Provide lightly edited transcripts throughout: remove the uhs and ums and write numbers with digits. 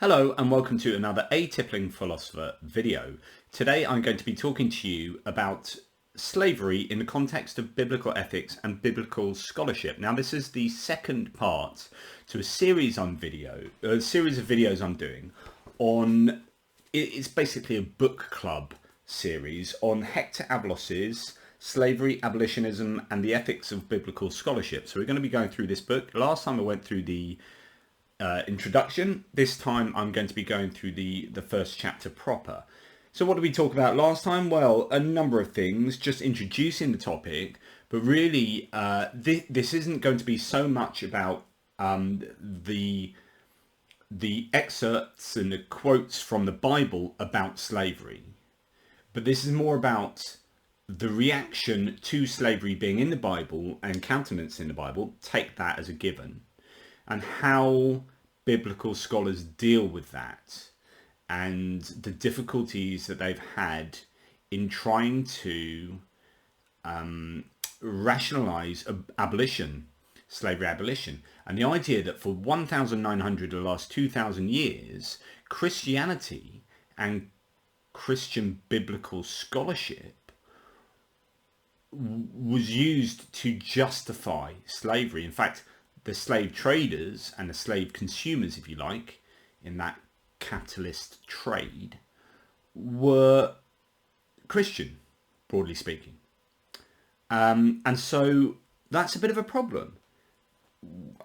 Hello and welcome to another Atypical Philosopher video. Today I'm going to be talking to you about slavery in the context of biblical ethics and biblical scholarship. Now this is the second part to a series of videos I'm doing on, it's basically a book club series on Hector Aavlos's Slavery, Abolitionism and the Ethics of Biblical Scholarship. So we're going to be going through this book. Last time I went through the introduction. This time I'm going to be going through the first chapter proper. So what did we talk about last time? Well, a number of things, just introducing the topic, but really this isn't going to be so much about the excerpts and the quotes from the Bible about slavery, but this is more about the reaction to slavery being in the Bible and countenance in the Bible, take that as a given, and how biblical scholars deal with that and the difficulties that they've had in trying to rationalize slavery abolition, and the idea that for 1,900 of the last 2,000 years, Christianity and Christian biblical scholarship was used to justify slavery. In fact, the slave traders and the slave consumers, if you like, in that capitalist trade were Christian, broadly speaking. And so that's a bit of a problem.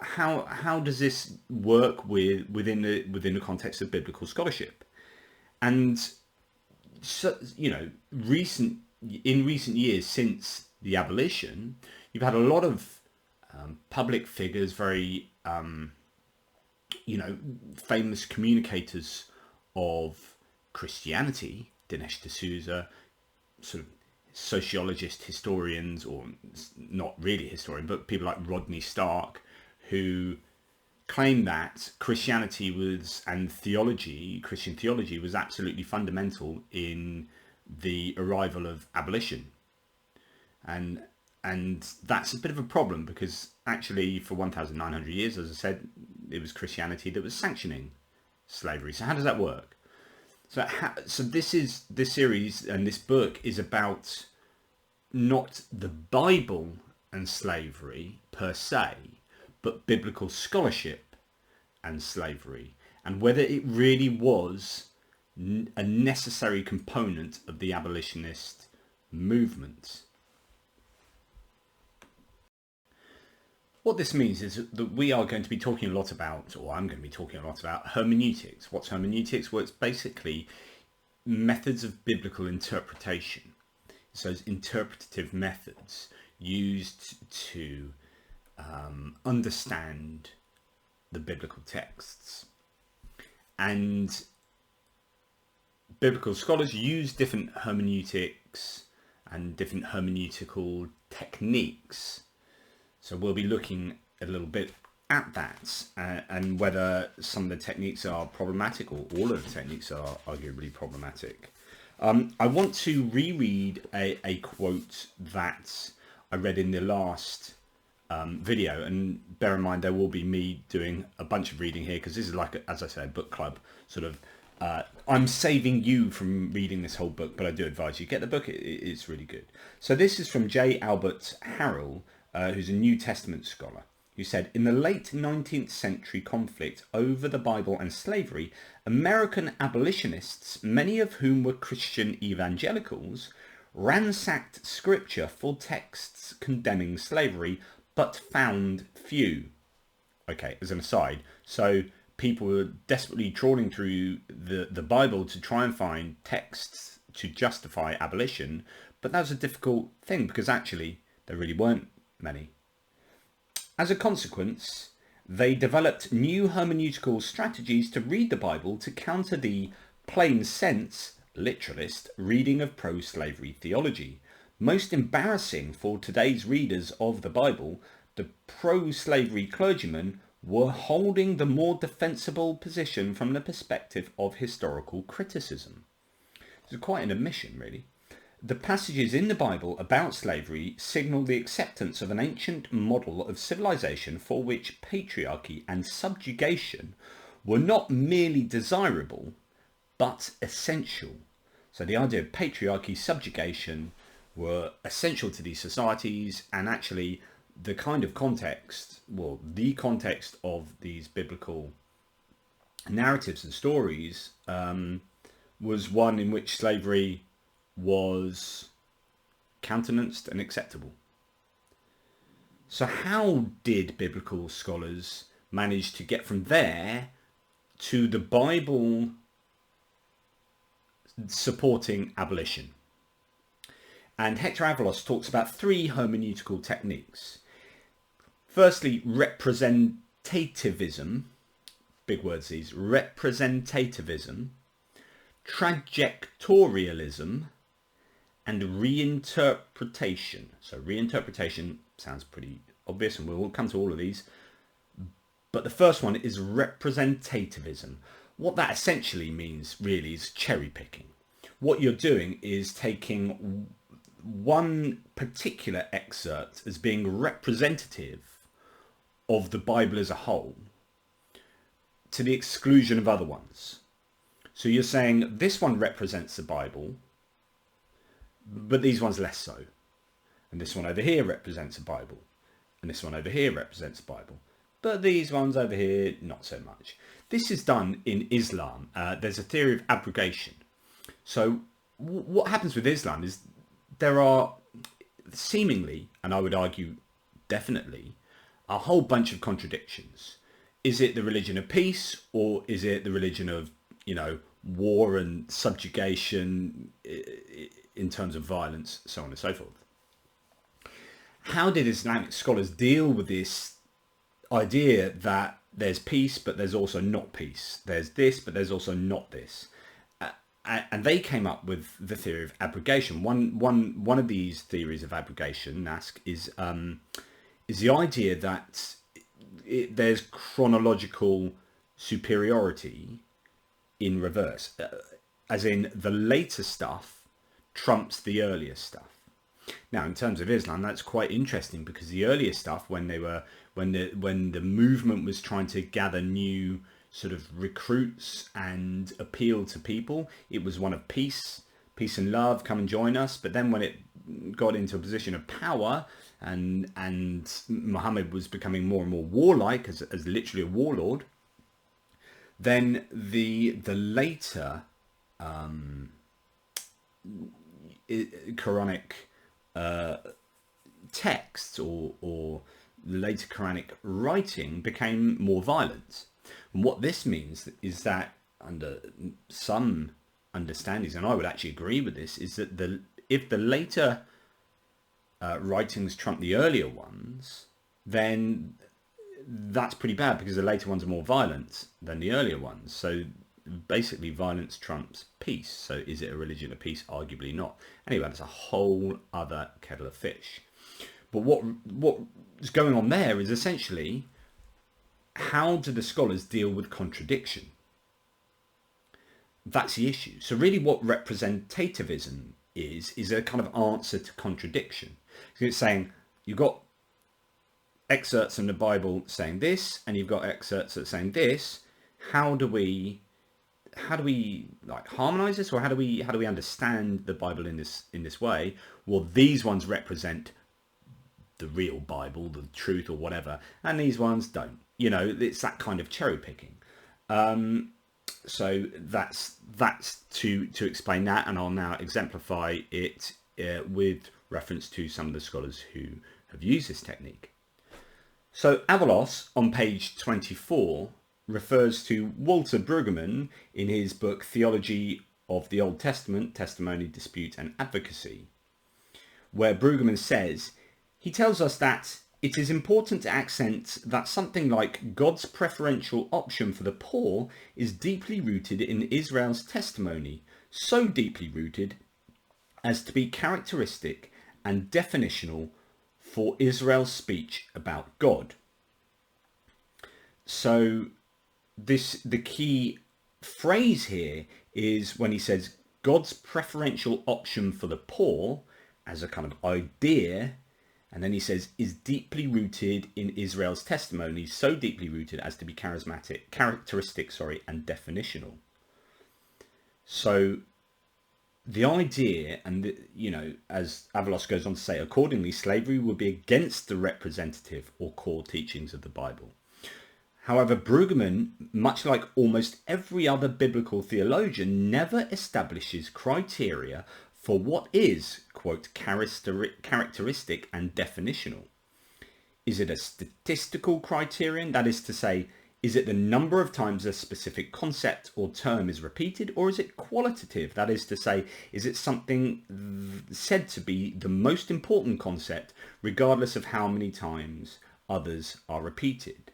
How does this work within the context of biblical scholarship? And so, you know, in recent years since the abolition, you've had a lot of public figures, very famous communicators of Christianity, Dinesh D'Souza, sort of sociologist, historians, or not really historian, but people like Rodney Stark, who claim that Christianity Christian theology was absolutely fundamental in the arrival of abolition. And that's a bit of a problem, because actually for 1,900 years, as I said, it was Christianity that was sanctioning slavery. So how does that work? So this series and this book is about not the Bible and slavery per se, but biblical scholarship and slavery, and whether it really was a necessary component of the abolitionist movement. What this means is that we are going to be talking a lot about, or I'm going to be talking a lot about, hermeneutics. What's hermeneutics? Well, it's basically methods of biblical interpretation. So it's interpretative methods used to understand the biblical texts. And biblical scholars use different hermeneutics and different hermeneutical techniques. So we'll be looking a little bit at that and whether some of the techniques are problematic, or all of the techniques are arguably problematic. I want to reread a quote that I read in the last video, and bear in mind there will be me doing a bunch of reading here, because this is like, as I said, a book club sort of. I'm saving you from reading this whole book, but I do advise you get the book. It's really good. So this is from J. Albert Harrell, who's a New Testament scholar, who said, in the late 19th century conflict over the Bible and slavery, American abolitionists, many of whom were Christian evangelicals, ransacked scripture for texts condemning slavery, but found few. Okay, as an aside, so people were desperately trawling through the Bible to try and find texts to justify abolition, but that was a difficult thing, because actually there really weren't many. As a consequence, they developed new hermeneutical strategies to read the Bible to counter the plain sense, literalist reading of pro-slavery theology. Most embarrassing for today's readers of the Bible, the pro-slavery clergymen were holding the more defensible position from the perspective of historical criticism. It's quite an admission, really. The passages in the Bible about slavery signal the acceptance of an ancient model of civilization for which patriarchy and subjugation were not merely desirable, but essential. So the idea of patriarchy, subjugation were essential to these societies, and actually the kind of context, well, the context of these biblical narratives and stories was one in which slavery was countenanced and acceptable. So how did biblical scholars manage to get from there to the Bible supporting abolition? And Hector Aavlos talks about three hermeneutical techniques. Firstly, representativism, big words these, representativism, trajectorialism, and reinterpretation. So reinterpretation sounds pretty obvious, and we'll come to all of these. But the first one is representativism. What that essentially means really is cherry picking. What you're doing is taking one particular excerpt as being representative of the Bible as a whole to the exclusion of other ones. So you're saying this one represents the Bible, but these ones less so. And this one over here represents the Bible, and this one over here represents the Bible, but these ones over here not so much. This is done in Islam. There's a theory of abrogation. So what happens with Islam is there are seemingly, and I would argue definitely, a whole bunch of contradictions. Is it the religion of peace, or is it the religion of, war and subjugation in terms of violence, so on and so forth? How did Islamic scholars deal with this idea that there's peace, but there's also not peace? There's this, but there's also not this. And they came up with the theory of abrogation. One of these theories of abrogation, NASC, is the idea that there's chronological superiority in reverse, as in the later stuff trumps the earlier stuff. Now, in terms of Islam, that's quite interesting, because the earlier stuff, when the movement was trying to gather new sort of recruits and appeal to people, it was one of peace and love, come and join us. But then when it got into a position of power, and Muhammad was becoming more and more warlike as literally a warlord, then the later Quranic texts or later Quranic writing became more violent. And what this means is that, under some understandings, and I would actually agree with this, is that if the later writings trump the earlier ones, then that's pretty bad, because the later ones are more violent than the earlier ones. So basically violence trumps peace. So is it a religion of peace? Arguably not. Anyway, that's a whole other kettle of fish. But what's going on there is essentially, how do the scholars deal with contradiction? That's the issue. So really what representativism is a kind of answer to contradiction. So it's saying you've got excerpts in the Bible saying this, and you've got excerpts that are saying this. How do we like harmonize this, or how do we understand the Bible in this way? Well, these ones represent the real Bible, the truth, or whatever, and these ones don't. It's that kind of cherry picking. So that's to explain that, and I'll now exemplify it with reference to some of the scholars who have used this technique. So Aavlos on page 24 refers to Walter Brueggemann in his book Theology of the Old Testament, Testimony, Dispute and Advocacy, where Brueggemann says, he tells us that it is important to accent that something like God's preferential option for the poor is deeply rooted in Israel's testimony, so deeply rooted as to be characteristic and definitional for Israel's speech about God. So the key phrase here is when he says God's preferential option for the poor as a kind of idea, And then he says, is deeply rooted in Israel's testimony, so deeply rooted as to be characteristic, and definitional. So the idea, and as Aavlos goes on to say, accordingly, slavery would be against the representative or core teachings of the Bible. However, Brueggemann, much like almost every other biblical theologian, never establishes criteria for what is, quote, characteristic and definitional. Is it a statistical criterion? That is to say, is it the number of times a specific concept or term is repeated, or is it qualitative? That is to say, is it something said to be the most important concept, regardless of how many times others are repeated?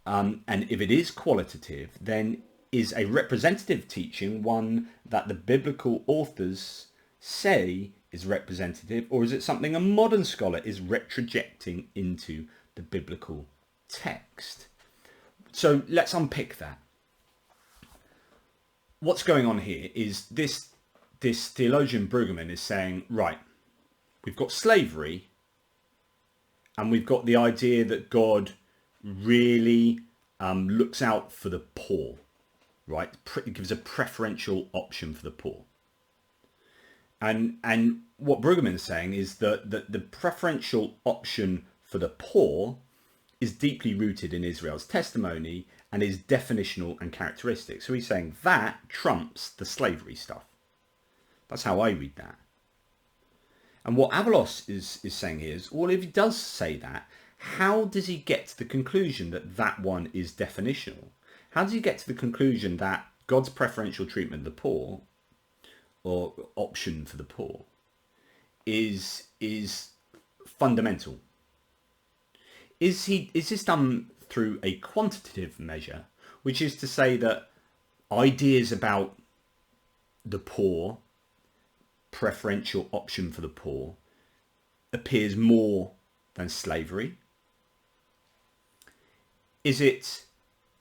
And if it is qualitative, then is a representative teaching one that the biblical authors say is representative, or is it something a modern scholar is retrojecting into the biblical text? So let's unpick that. What's going on here is this theologian Brueggemann is saying, right, we've got slavery, and we've got the idea that God really looks out for the poor, right? It gives a preferential option for the poor. And what Brueggemann is saying is that the preferential option for the poor is deeply rooted in Israel's testimony and is definitional and characteristic. So he's saying that trumps the slavery stuff. That's how I read that. And what Aavlos is saying here is, well, if he does say that, how does he get to the conclusion that that one is definitional? How does he get to the conclusion that God's preferential treatment of the poor, or option for the poor, is fundamental? Is this done through a quantitative measure, which is to say that ideas about the poor, preferential option for the poor, appears more than slavery? Is it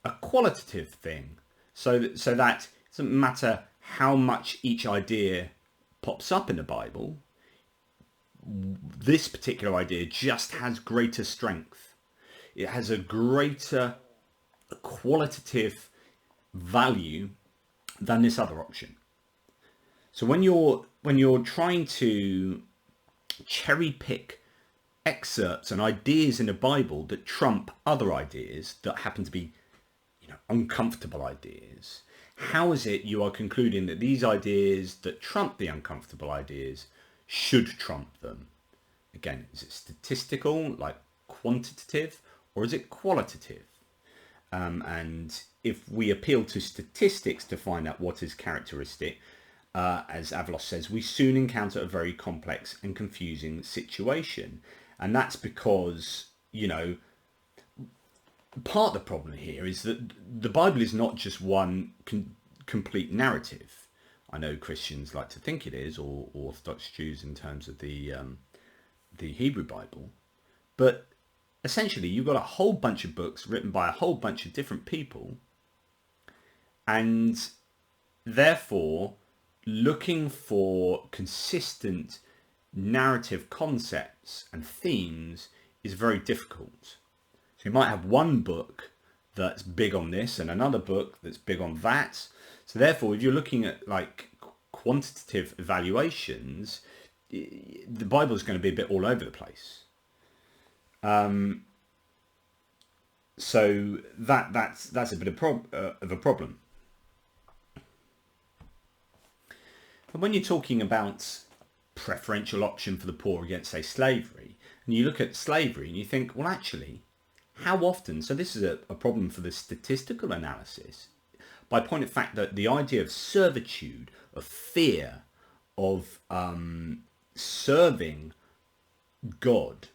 a qualitative thing, so that it doesn't matter how much each idea pops up in the Bible, this particular idea just has greater strength? It has a greater qualitative value than this other option. So when you're trying to cherry pick excerpts and ideas in the Bible that trump other ideas that happen to be, uncomfortable ideas, how is it you are concluding that these ideas that trump the uncomfortable ideas should trump them? Again, is it statistical, like quantitative, or is it qualitative? And if we appeal to statistics to find out what is characteristic, as Aavlos says, we soon encounter a very complex and confusing situation. And that's because, part of the problem here is that the Bible is not just one complete narrative. I know Christians like to think it is, or Orthodox Jews in terms of the Hebrew Bible. But essentially, you've got a whole bunch of books written by a whole bunch of different people. And therefore, looking for consistent narrative concepts and themes is very difficult. So you might have one book that's big on this and another book that's big on that. So therefore, if you're looking at like quantitative evaluations, the Bible is going to be a bit all over the place. So that's a bit of a problem. But when you're talking about preferential option for the poor against, say, slavery, and you look at slavery and you think, well, actually, how often? So this is a problem for the statistical analysis, by point of fact that the idea of servitude, of fear, of serving God,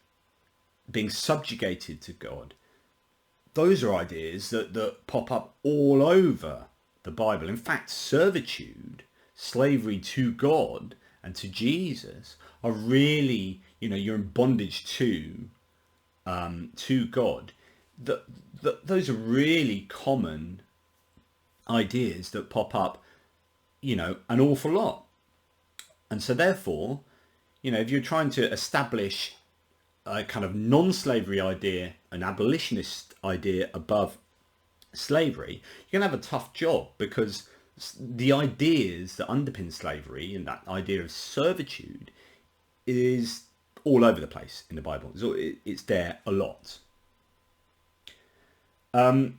being subjugated to God, those are ideas that pop up all over the Bible. In fact, servitude, slavery to God and to Jesus are really, you're in bondage to God. Those are really common ideas that pop up, an awful lot. And so therefore, if you're trying to establish a kind of non-slavery idea, an abolitionist idea above slavery, you're going to have a tough job, because the ideas that underpin slavery and that idea of servitude is all over the place in the Bible. It's there a lot. And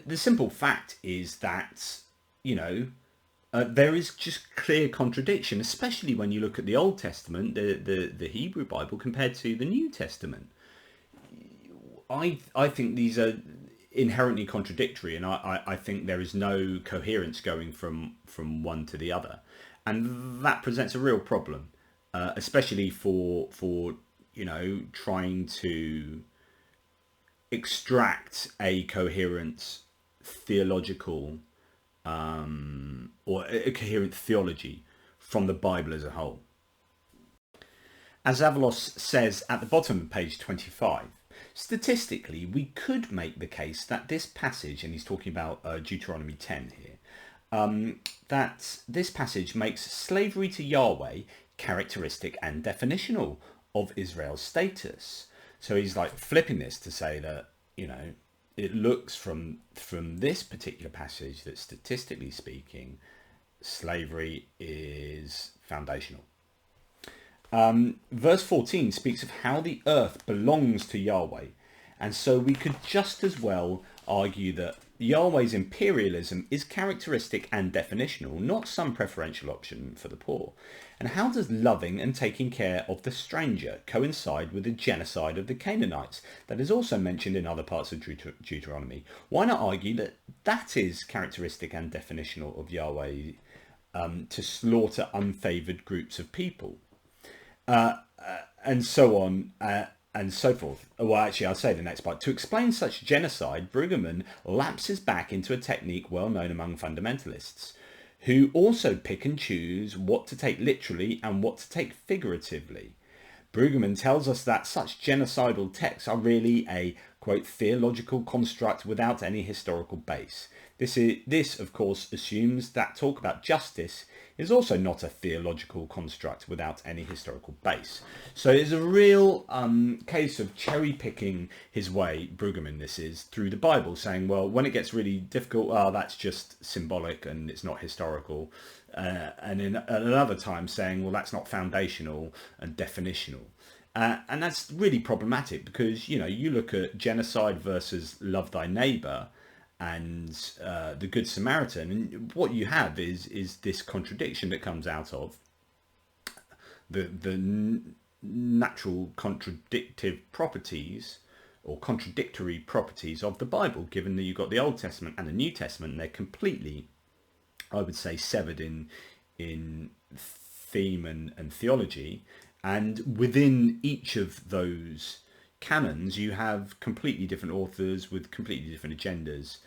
the simple fact is that, there is just clear contradiction, especially when you look at the Old Testament, the Hebrew Bible, compared to the New Testament. I think these are inherently contradictory, and I think there is no coherence going from one to the other, and that presents a real problem, especially for trying to extract a coherent theological or a coherent theology from the Bible as a whole. As Aavlos says at the bottom of page 25, statistically, we could make the case that this passage, and he's talking about Deuteronomy 10 here, that this passage makes slavery to Yahweh characteristic and definitional of Israel's status. So he's like flipping this to say that, it looks from this particular passage that statistically speaking, slavery is foundational. Verse 14 speaks of how the earth belongs to Yahweh, and so we could just as well argue that Yahweh's imperialism is characteristic and definitional, not some preferential option for the poor. And how does loving and taking care of the stranger coincide with the genocide of the Canaanites that is also mentioned in other parts of Deuteronomy? Why not argue that that is characteristic and definitional of Yahweh, to slaughter unfavoured groups of people? And so on and so forth. Well, actually, I'll say the next part. To explain such genocide, Brueggemann lapses back into a technique well known among fundamentalists, who also pick and choose what to take literally and what to take figuratively. Brueggemann tells us that such genocidal texts are really a, quote, theological construct without any historical base. This, of course, assumes that talk about justice is also not a theological construct without any historical base. So it's a real case of cherry-picking his way, Brueggemann this is, through the Bible, saying, well, when it gets really difficult, that's just symbolic and it's not historical. And in another time saying, well, that's not foundational and definitional. And that's really problematic because, you look at genocide versus love thy neighbour, and the Good Samaritan, and what you have is this contradiction that comes out of the natural contradictive properties or contradictory properties of the Bible, given that you've got the Old Testament and the New Testament, and they're completely, I would say, severed in theme and theology, and within each of those canons you have completely different authors with completely different agendas,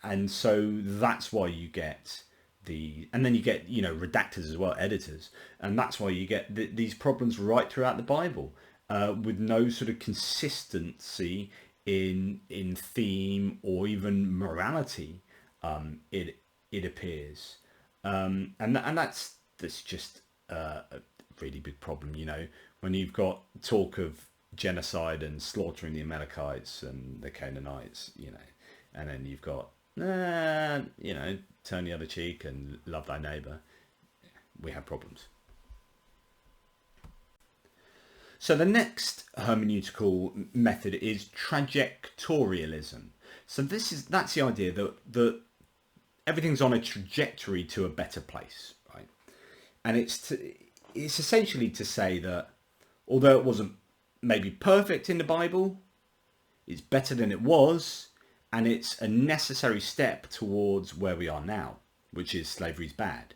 and so that's why you get and then you get redactors as well, editors, and that's why you get these problems right throughout the Bible, with no sort of consistency in theme or even morality. It appears, and that's just a really big problem. When you've got talk of genocide and slaughtering the Amalekites and the Canaanites, and then you've got turn the other cheek and love thy neighbour, we have problems. So the next hermeneutical method is trajectorialism. So that's the idea that everything's on a trajectory to a better place, right? And it's essentially to say that although it wasn't maybe perfect in the Bible, it's better than it was, and it's a necessary step towards where we are now, which is slavery's bad.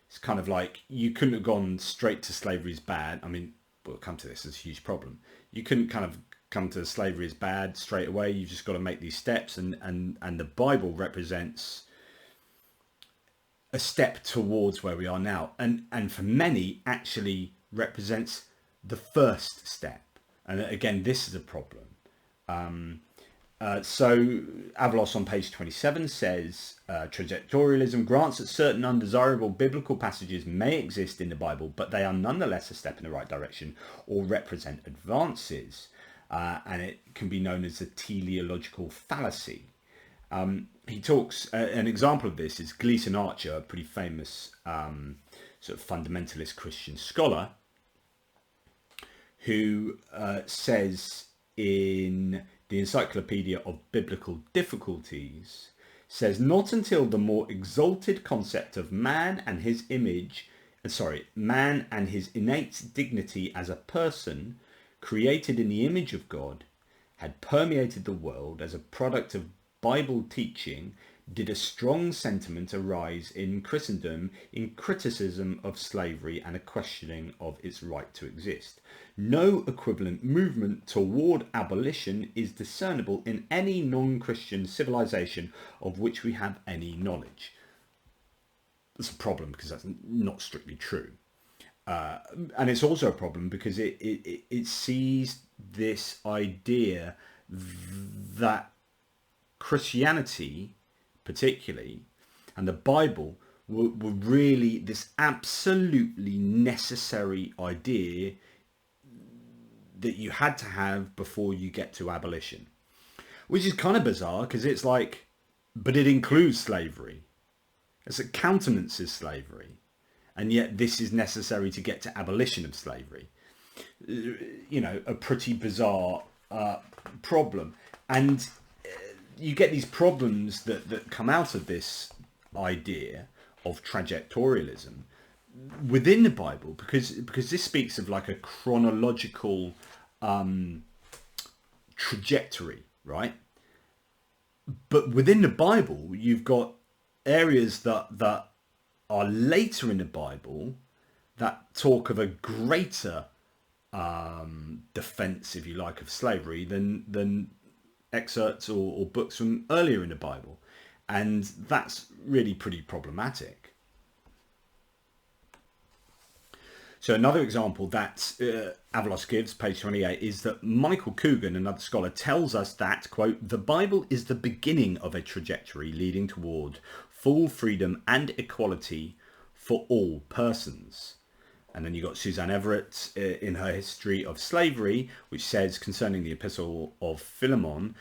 It's kind of like you couldn't have gone straight to slavery's bad. I mean, we'll come to this as a huge problem. You couldn't kind of come to slavery is bad straight away. You've just got to make these steps, and the Bible represents a step towards where we are now, and for many actually represents the first step. And again, this is a problem. So Aavlos on page 27 says, Trajectorialism grants that certain undesirable biblical passages may exist in the Bible, but they are nonetheless a step in the right direction or represent advances. And it can be known as a teleological fallacy. He talks, an example of this is Gleason Archer, a pretty famous sort of fundamentalist Christian scholar, who says in the Encyclopedia of Biblical Difficulties, says, not until the more exalted concept of man and his innate dignity as a person, created in the image of God, had permeated the world as a product of Bible teaching, did a strong sentiment arise in Christendom in criticism of slavery and a questioning of its right to exist. No equivalent movement toward abolition is discernible in any non-Christian civilization of which we have any knowledge. That's a problem because that's not strictly true. And it's also a problem because it sees this idea that Christianity particularly and the Bible were really this absolutely necessary idea that you had to have before you get to abolition, which is kind of bizarre because it's like, but it includes slavery, it countenances slavery, and yet this is necessary to get to abolition of slavery. You know, a pretty bizarre problem. And you get these problems that come out of this idea of trajectorialism within the Bible, because this speaks of like a chronological trajectory, right? But within the Bible, you've got areas that are later in the Bible that talk of a greater defense, if you like, of slavery than excerpts or books from earlier in the Bible, and that's really pretty problematic. So another example that Aavlos gives, page 28, is that Michael Coogan, another scholar, tells us that, quote, the Bible is the beginning of a trajectory leading toward full freedom and equality for all persons. And then you got Suzanne Everett in her History of Slavery, which says concerning the Epistle of Philemon,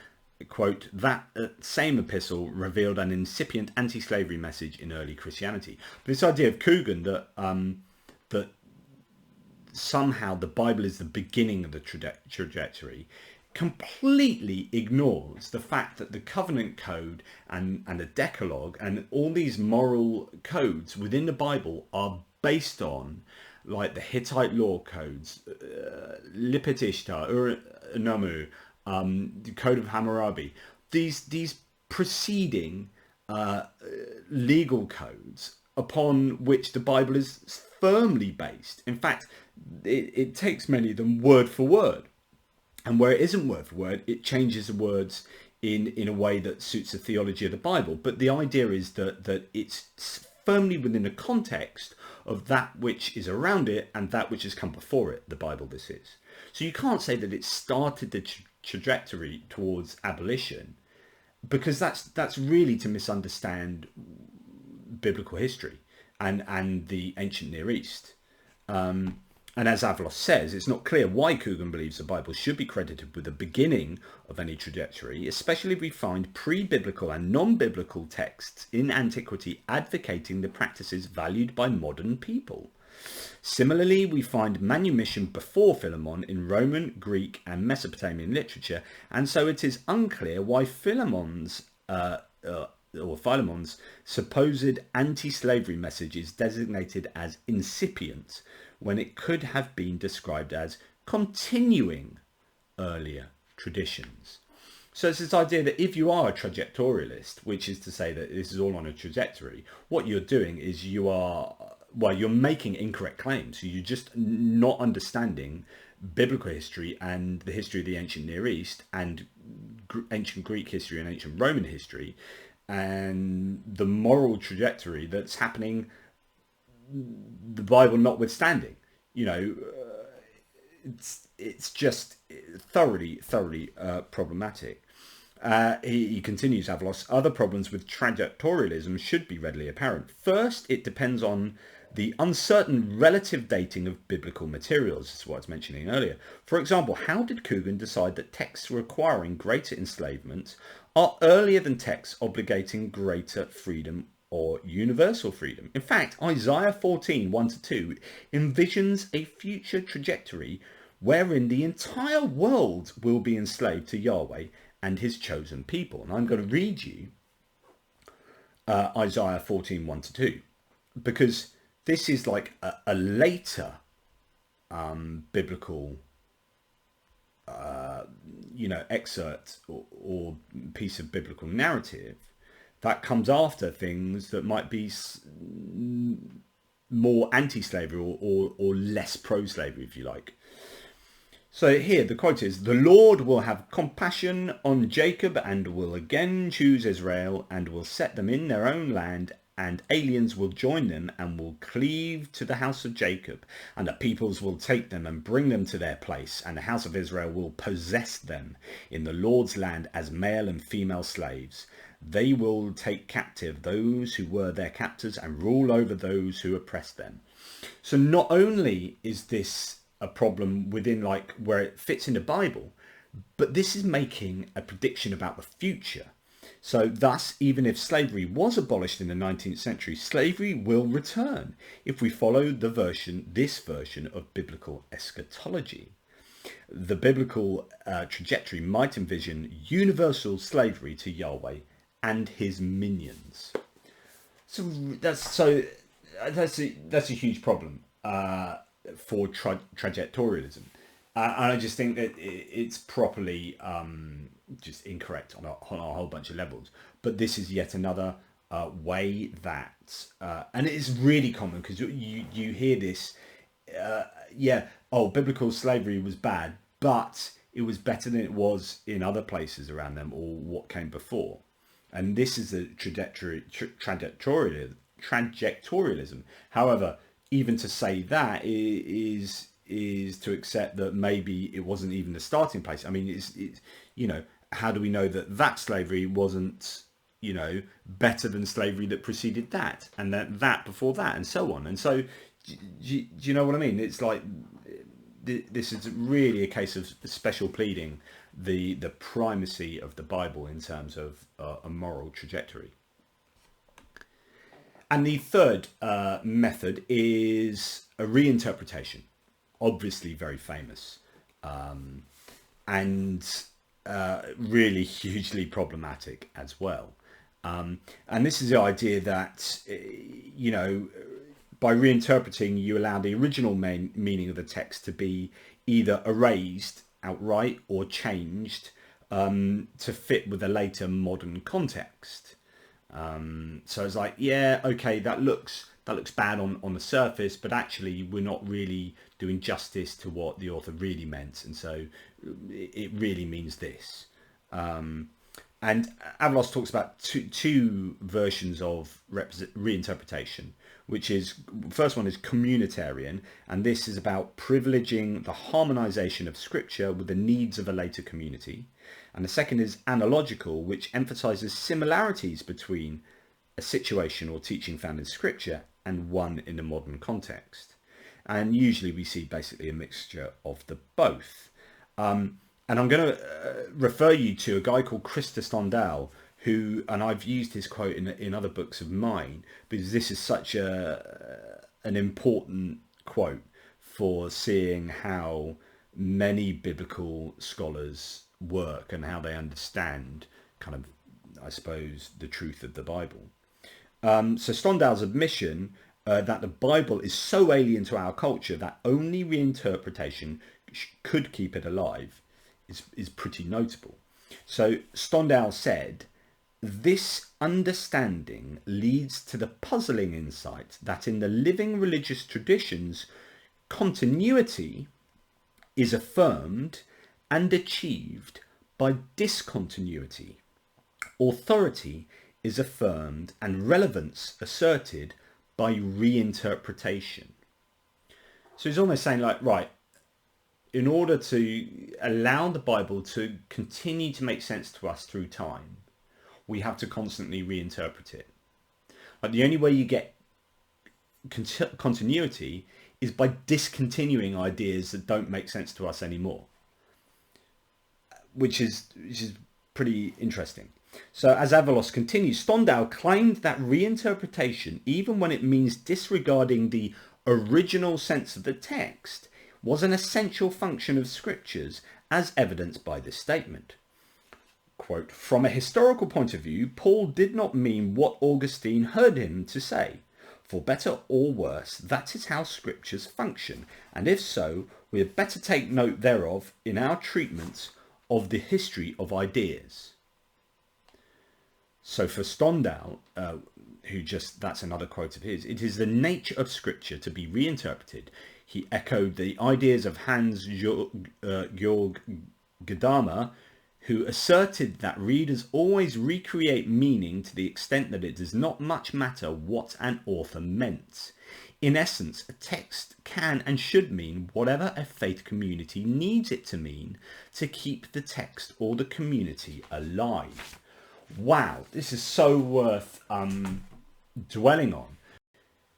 quote, that same epistle revealed an incipient anti-slavery message in early Christianity. But this idea of Coogan that that somehow the Bible is the beginning of the trajectory completely ignores the fact that the Covenant Code and the Decalogue and all these moral codes within the Bible are based on, like the Hittite law codes, Lipit Ishtar, Ur-Namu, the Code of Hammurabi, these preceding legal codes upon which the Bible is firmly based. In fact, it takes many of them word for word. And where it isn't word for word, it changes the words in a way that suits the theology of the Bible. But the idea is that it's firmly within the context of that which is around it and that which has come before it, the Bible this is. So you can't say that it started the trajectory towards abolition, because that's really to misunderstand biblical history and the ancient Near East. And as Aavlos says, it's not clear why Coogan believes the Bible should be credited with the beginning of any trajectory, especially if we find pre-biblical and non-biblical texts in antiquity advocating the practices valued by modern people. Similarly, we find manumission before Philemon in Roman, Greek and Mesopotamian literature, and so it is unclear why Philemon's supposed anti-slavery message is designated as incipient, when it could have been described as continuing earlier traditions. So it's this idea that if you are a trajectorialist, which is to say that this is all on a trajectory, what you're doing is you're making incorrect claims. You're just not understanding biblical history and the history of the ancient Near East and ancient Greek history and ancient Roman history and the moral trajectory that's happening, the Bible notwithstanding. You know, it's just thoroughly problematic. He continues, Aavlos, other problems with trajectorialism should be readily apparent. First, it depends on the uncertain relative dating of biblical materials. This is what I was mentioning earlier. For example, how did Coogan decide that texts requiring greater enslavement are earlier than texts obligating greater freedom or universal freedom? In fact, Isaiah 14, 1-2 envisions a future trajectory wherein the entire world will be enslaved to Yahweh and his chosen people. And I'm going to read you Isaiah 14, 1-2, because this is like a later biblical excerpt or piece of biblical narrative that comes after things that might be more anti-slavery or less pro-slavery, if you like. So here the quote is, "The Lord will have compassion on Jacob and will again choose Israel and will set them in their own land, and aliens will join them and will cleave to the house of Jacob, and the peoples will take them and bring them to their place, and the house of Israel will possess them in the Lord's land as male and female slaves. They will take captive those who were their captors and rule over those who oppressed them." So not only is this a problem within like where it fits in the Bible, but this is making a prediction about the future. So thus, even if slavery was abolished in the 19th century, slavery will return if we follow this version of biblical eschatology. The biblical trajectory might envision universal slavery to Yahweh and his minions. So that's a huge problem for trajectorialism. And I just think that it's properly just incorrect on a whole bunch of levels. But this is yet another way that, and it is really common because you hear this, biblical slavery was bad, but it was better than it was in other places around them or what came before. And this is the trajectorialism. However, even to say that is to accept that maybe it wasn't even the starting place. I mean, it's how do we know that slavery wasn't better than slavery that preceded that, and that before that, and so on. And so do you know what I mean? It's like this is really a case of special pleading the primacy of the Bible in terms of a moral trajectory. And the third method is a reinterpretation, obviously very famous, and really hugely problematic as well. And this is the idea that, by reinterpreting, you allow the original meaning of the text to be either erased outright or changed to fit with a later modern context. So it's like, that looks bad on the surface, but actually we're not really doing justice to what the author really meant, and so it really means this. And Aavlos talks about two versions of reinterpretation, which is, first one is communitarian, and this is about privileging the harmonization of scripture with the needs of a later community. And the second is analogical, which emphasizes similarities between a situation or teaching found in scripture and one in a modern context. And usually we see basically a mixture of the both. And I'm going to refer you to a guy called Christa Stendhal, who, and I've used his quote in other books of mine, because this is such an important quote for seeing how many biblical scholars work and how they understand kind of, I suppose, the truth of the Bible. So Stendhal's admission that the Bible is so alien to our culture that only reinterpretation could keep it alive is pretty notable. So Stendhal said, "This understanding leads to the puzzling insight that in the living religious traditions, continuity is affirmed and achieved by discontinuity. Authority is affirmed and relevance asserted by reinterpretation." So he's almost saying like, right, in order to allow the Bible to continue to make sense to us through time, we have to constantly reinterpret it. Like the only way you get continuity is by discontinuing ideas that don't make sense to us anymore, which is pretty interesting. So as Aavlos continues, Stendhal claimed that reinterpretation, even when it means disregarding the original sense of the text, was an essential function of scriptures, as evidenced by this statement. Quote, "From a historical point of view, Paul did not mean what Augustine heard him to say. For better or worse, that is how scriptures function, and if so, we had better take note thereof in our treatments of the history of ideas." So for Stendhal, that's another quote of his, "It is the nature of scripture to be reinterpreted." He echoed the ideas of Hans-Georg Gadamer, who asserted that readers always recreate meaning to the extent that it does not much matter what an author meant. In essence, a text can and should mean whatever a faith community needs it to mean to keep the text or the community alive. Wow, this is so worth dwelling on.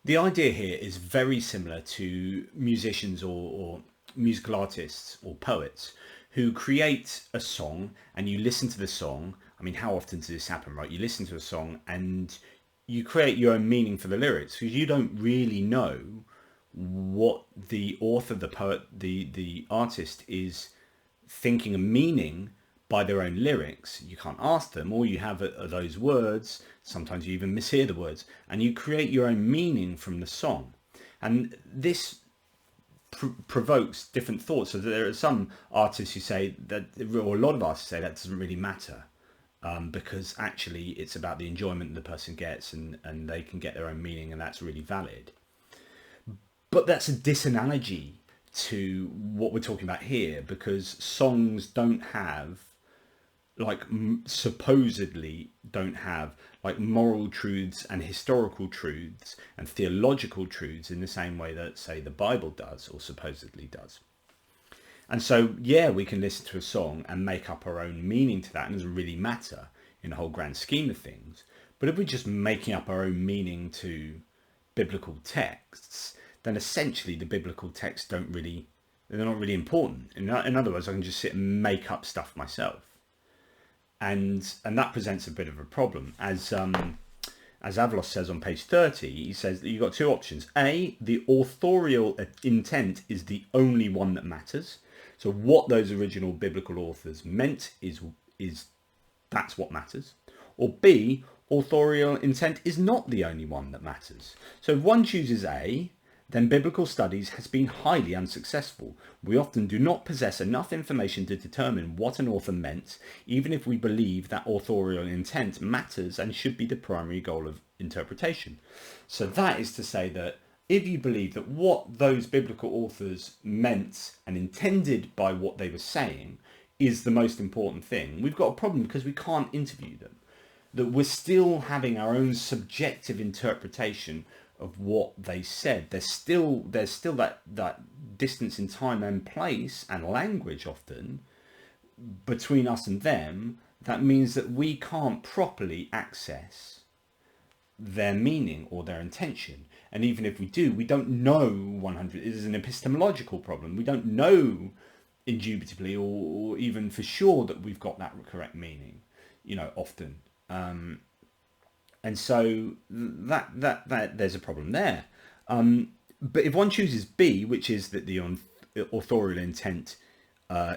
The idea here is very similar to musicians or musical artists or poets who create a song, and you listen to the song. I mean, how often does this happen, right? You listen to a song and you create your own meaning for the lyrics, because you don't really know what the author, the poet, the artist is thinking and meaning by their own lyrics. You can't ask them. All you have are those words. Sometimes you even mishear the words, and you create your own meaning from the song. And this provokes different thoughts. So there are some artists who say that, or a lot of artists say, that doesn't really matter, because actually it's about the enjoyment the person gets, and they can get their own meaning, and that's really valid. But that's a disanalogy to what we're talking about here, because songs don't have, supposedly don't have, moral truths and historical truths and theological truths in the same way that, say, the Bible does, or supposedly does. And so, yeah, we can listen to a song and make up our own meaning to that, and it doesn't really matter in the whole grand scheme of things. But if we're just making up our own meaning to biblical texts, then essentially the biblical texts they're not really important. In other words, I can just sit and make up stuff myself. And that presents a bit of a problem. As Aavlos says on page 30, he says that you've got two options. A, the authorial intent is the only one that matters. So what those original biblical authors meant is that's what matters. Or B, authorial intent is not the only one that matters. So if one chooses A, then biblical studies has been highly unsuccessful. We often do not possess enough information to determine what an author meant, even if we believe that authorial intent matters and should be the primary goal of interpretation. So that is to say that if you believe that what those biblical authors meant and intended by what they were saying is the most important thing, we've got a problem, because we can't interview them. That we're still having our own subjective interpretation of what they said. There's still that distance in time and place and language often between us and them. That means that we can't properly access their meaning or their intention. And even if we do, we don't know 100. It is an epistemological problem. We don't know indubitably or even for sure that we've got that correct meaning, often. And so that there's a problem there. But if one chooses B, which is that the authorial intent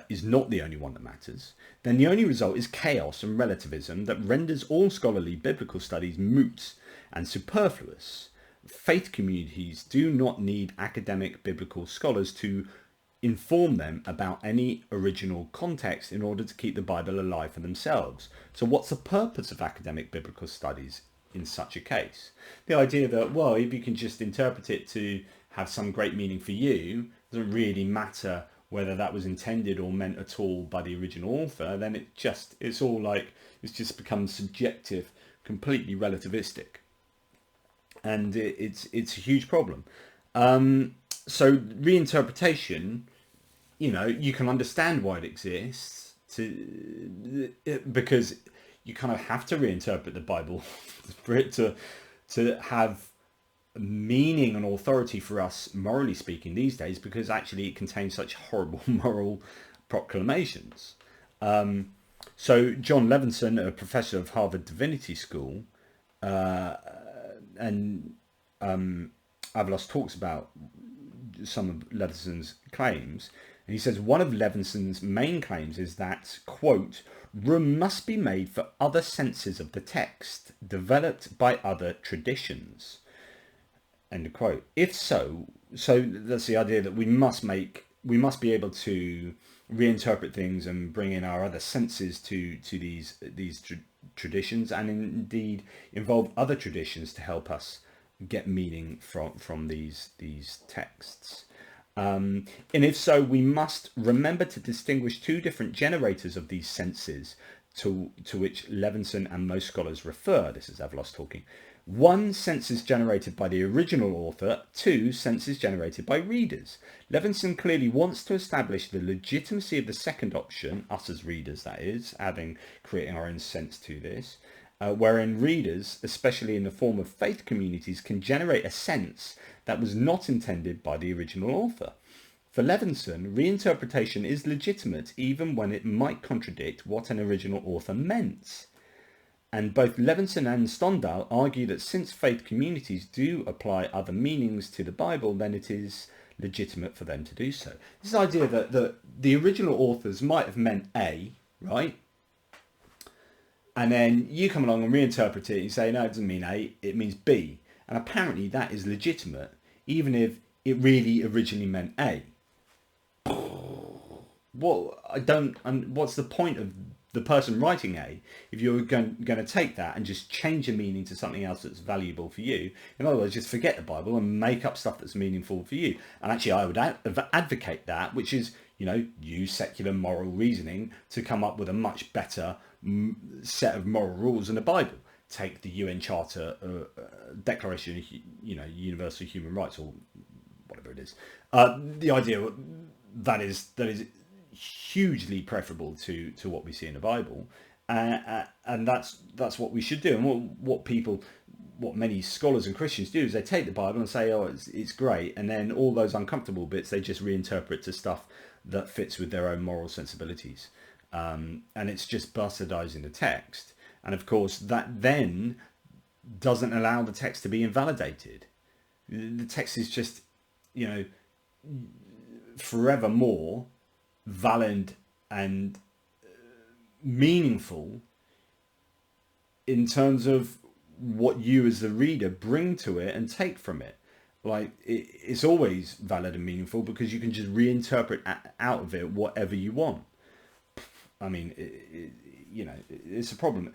is not the only one that matters, then the only result is chaos and relativism that renders all scholarly biblical studies moot and superfluous. Faith communities do not need academic biblical scholars to inform them about any original context in order to keep the Bible alive for themselves. So what's the purpose of academic biblical studies in such a case? The idea that, well, if you can just interpret it to have some great meaning for you, it doesn't really matter whether that was intended or meant at all by the original author, then it's just become subjective, completely relativistic. And it's a huge problem. So reinterpretation you can understand why it exists because you kind of have to reinterpret the Bible for it to have meaning and authority for us, morally speaking, these days, because actually it contains such horrible moral proclamations. So John Levinson, a professor of Harvard Divinity School, and Aavlos talks about some of Levinson's claims, and he says one of Levinson's main claims is that, quote, room must be made for other senses of the text developed by other traditions, end quote. If so that's the idea that we must be able to reinterpret things and bring in our other senses to these traditions, and indeed involve other traditions to help us get meaning from these texts. And if so, we must remember to distinguish two different generators of these senses to which Levinson and most scholars refer. This is Aavlos talking. One, senses generated by the original author. Two, senses generated by readers. Levinson clearly wants to establish the legitimacy of the second option, us as readers, that is, creating our own sense to this, wherein readers, especially in the form of faith communities, can generate a sense that was not intended by the original author. For Levinson, reinterpretation is legitimate even when it might contradict what an original author meant. And both Levinson and Stendhal argue that since faith communities do apply other meanings to the Bible, then it is legitimate for them to do so. This idea that the original authors might have meant A, right? And then you come along and reinterpret it and you say, no, it doesn't mean A, it means B. And apparently that is legitimate, even if it really originally meant A. Well, what's the point of the person writing A if you're going to take that and just change the meaning to something else that's valuable for you? In other words, just forget the Bible and make up stuff that's meaningful for you. And actually I would advocate that, which is, use secular moral reasoning to come up with a much better set of moral rules than the Bible. Take the UN Charter, Declaration of Universal Human Rights, or whatever it is. The idea that is hugely preferable to what we see in the Bible, and that's what we should do. And what many scholars and Christians do is they take the Bible and say, oh, it's great, and then all those uncomfortable bits they just reinterpret to stuff that fits with their own moral sensibilities, and it's just bastardizing the text. And of course that then doesn't allow the text to be invalidated. The text is just forevermore valid and meaningful in terms of what you as the reader bring to it and take from it. Like it's always valid and meaningful because you can just reinterpret out of it whatever you want. I mean, it's a problem.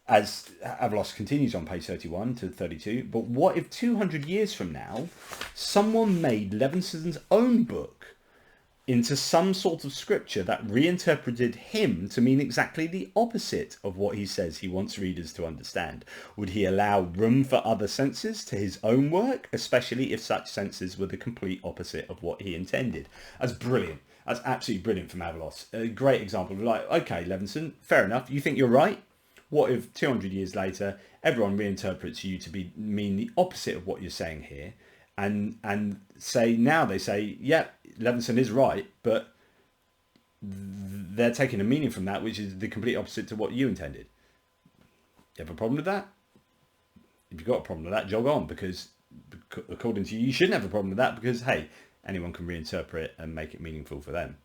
As Aavlos continues on page 31 to 32, but what if 200 years from now, someone made Levinson's own book into some sort of scripture that reinterpreted him to mean exactly the opposite of what he says he wants readers to understand? Would he allow room for other senses to his own work, especially if such senses were the complete opposite of what he intended? That's brilliant. That's absolutely brilliant from Aavlos. A great example of okay, Levinson, fair enough. You think you're right? What if 200 years later, everyone reinterprets you to mean the opposite of what you're saying here? And they say, yeah, Levinson is right, but they're taking a meaning from that which is the complete opposite to what you intended. You have a problem with that? If you've got a problem with that, jog on, because according to you, you shouldn't have a problem with that because, hey, anyone can reinterpret and make it meaningful for them.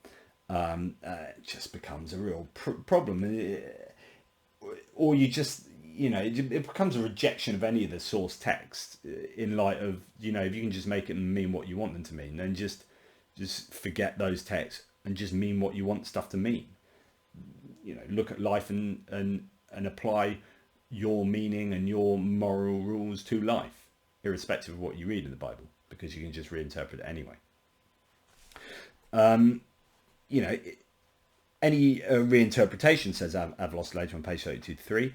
It just becomes a real problem. Or you just, it becomes a rejection of any of the source text in light of, if you can just make it mean what you want them to mean, then just forget those texts and just mean what you want stuff to mean. Look at life and apply your meaning and your moral rules to life, irrespective of what you read in the Bible, because you can just reinterpret it anyway. Any reinterpretation, says Aavlos later on page 32-3,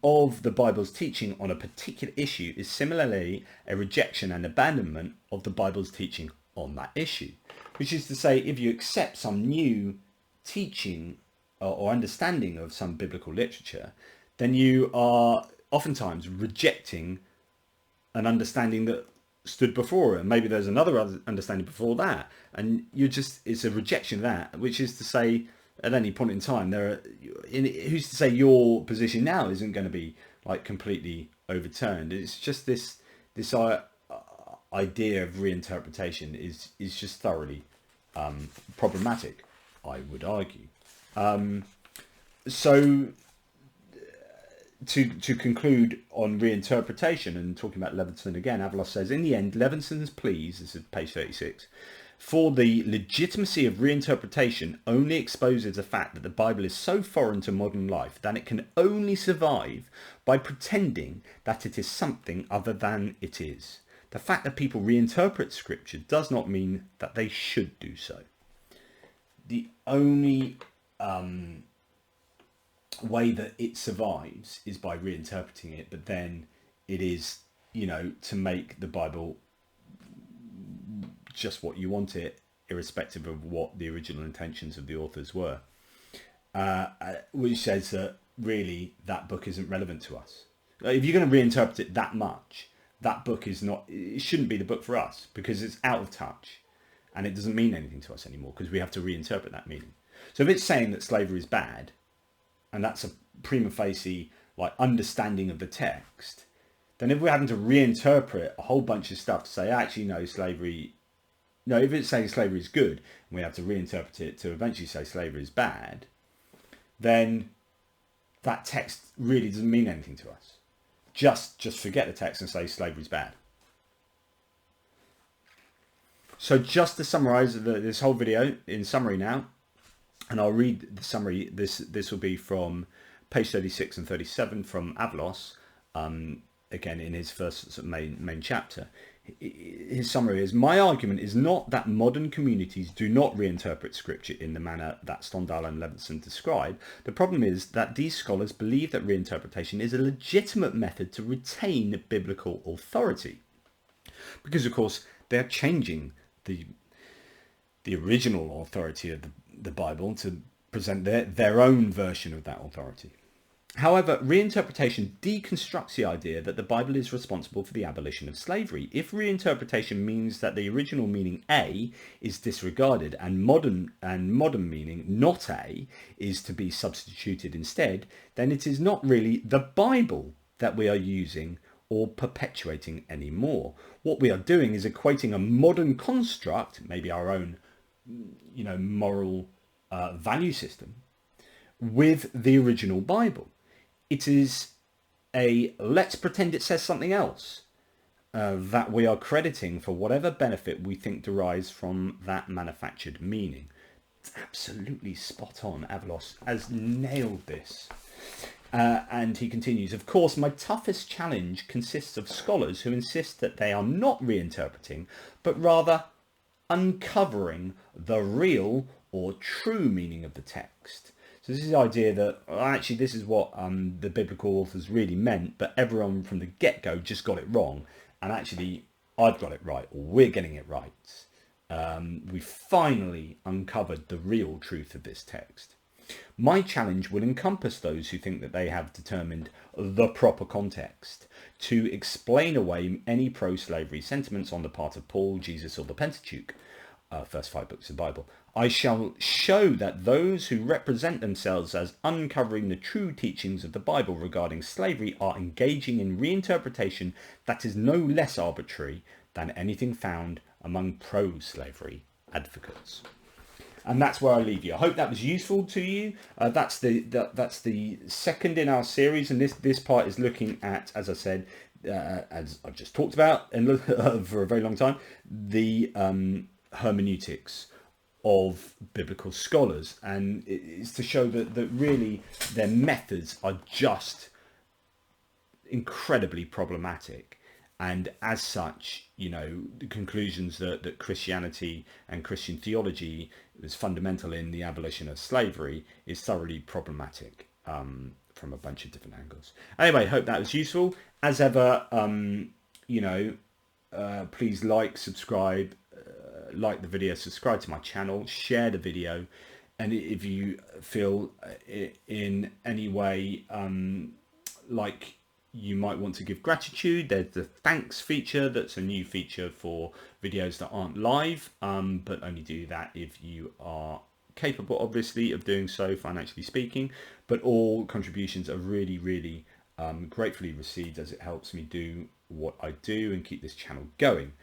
of the Bible's teaching on a particular issue is similarly a rejection and abandonment of the Bible's teaching on that issue, which is to say, if you accept some new teaching or understanding of some biblical literature, then you are oftentimes rejecting an understanding that stood before it. And maybe there's another understanding before that, and it's a rejection of that, which is to say, at any point in time, who's to say your position now isn't going to be like completely overturned? It's just this idea of reinterpretation is just thoroughly problematic, I would argue. So to conclude on reinterpretation and talking about Levinson again, Aavlos says, in the end, Levinson's pleas, this is page 36, for the legitimacy of reinterpretation only exposes the fact that the Bible is so foreign to modern life that it can only survive by pretending that it is something other than it is. The fact that people reinterpret scripture does not mean that they should do so. The only way that it survives is by reinterpreting it, but then it is, to make the Bible just what you want it, irrespective of what the original intentions of the authors were, which says that really that book isn't relevant to us. If you're going to reinterpret it that much, that book it shouldn't be the book for us, because it's out of touch and it doesn't mean anything to us anymore, because we have to reinterpret that meaning. So if it's saying that slavery is bad, and that's a prima facie like understanding of the text, then if we're having to reinterpret a whole bunch of stuff to say, actually, if it's saying slavery is good, and we have to reinterpret it to eventually say slavery is bad, then that text really doesn't mean anything to us. Just forget the text and say slavery is bad. So just to summarize this whole video in summary now, and I'll read the summary. This will be from page 36 and 37 from Aavlos, again in his first main chapter. His summary is, my argument is not that modern communities do not reinterpret scripture in the manner that Stendhal and Levinson describe. The problem is that these scholars believe that reinterpretation is a legitimate method to retain biblical authority. Because, of course, they're changing the original authority of the Bible to present their own version of that authority. However, reinterpretation deconstructs the idea that the Bible is responsible for the abolition of slavery. If reinterpretation means that the original meaning A is disregarded and modern meaning not A is to be substituted instead, then it is not really the Bible that we are using or perpetuating anymore. What we are doing is equating a modern construct, maybe our own, moral value system, with the original Bible. It is let's pretend it says something else that we are crediting for whatever benefit we think derives from that manufactured meaning. It's absolutely spot on. Aavlos has nailed this. And he continues, of course, my toughest challenge consists of scholars who insist that they are not reinterpreting, but rather uncovering the real or true meaning of the text. So this is the idea that actually this is what the biblical authors really meant, but everyone from the get-go just got it wrong. And actually, I've got it right, or we're getting it right. We finally uncovered the real truth of this text. My challenge will encompass those who think that they have determined the proper context to explain away any pro-slavery sentiments on the part of Paul, Jesus, or the Pentateuch, first 5 books of the Bible. I shall show that those who represent themselves as uncovering the true teachings of the Bible regarding slavery are engaging in reinterpretation that is no less arbitrary than anything found among pro-slavery advocates. And that's where I leave you. I hope that was useful to you. That's the second in our series, and this part is looking at, as I said, as I've just talked about and for a very long time, the hermeneutics of biblical scholars, and it's to show that really their methods are just incredibly problematic, and as such, the conclusions that Christianity and Christian theology was fundamental in the abolition of slavery is thoroughly problematic from a bunch of different angles. Anyway, hope that was useful. As ever, please like, subscribe, like the video, subscribe to my channel, share the video, and if you feel in any way like you might want to give gratitude, there's the thanks feature. That's a new feature for videos that aren't live, but only do that if you are capable, obviously, of doing so, financially speaking. But all contributions are really gratefully received, as it helps me do what I do and keep this channel going.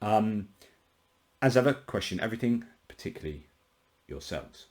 As ever, question everything, particularly yourselves.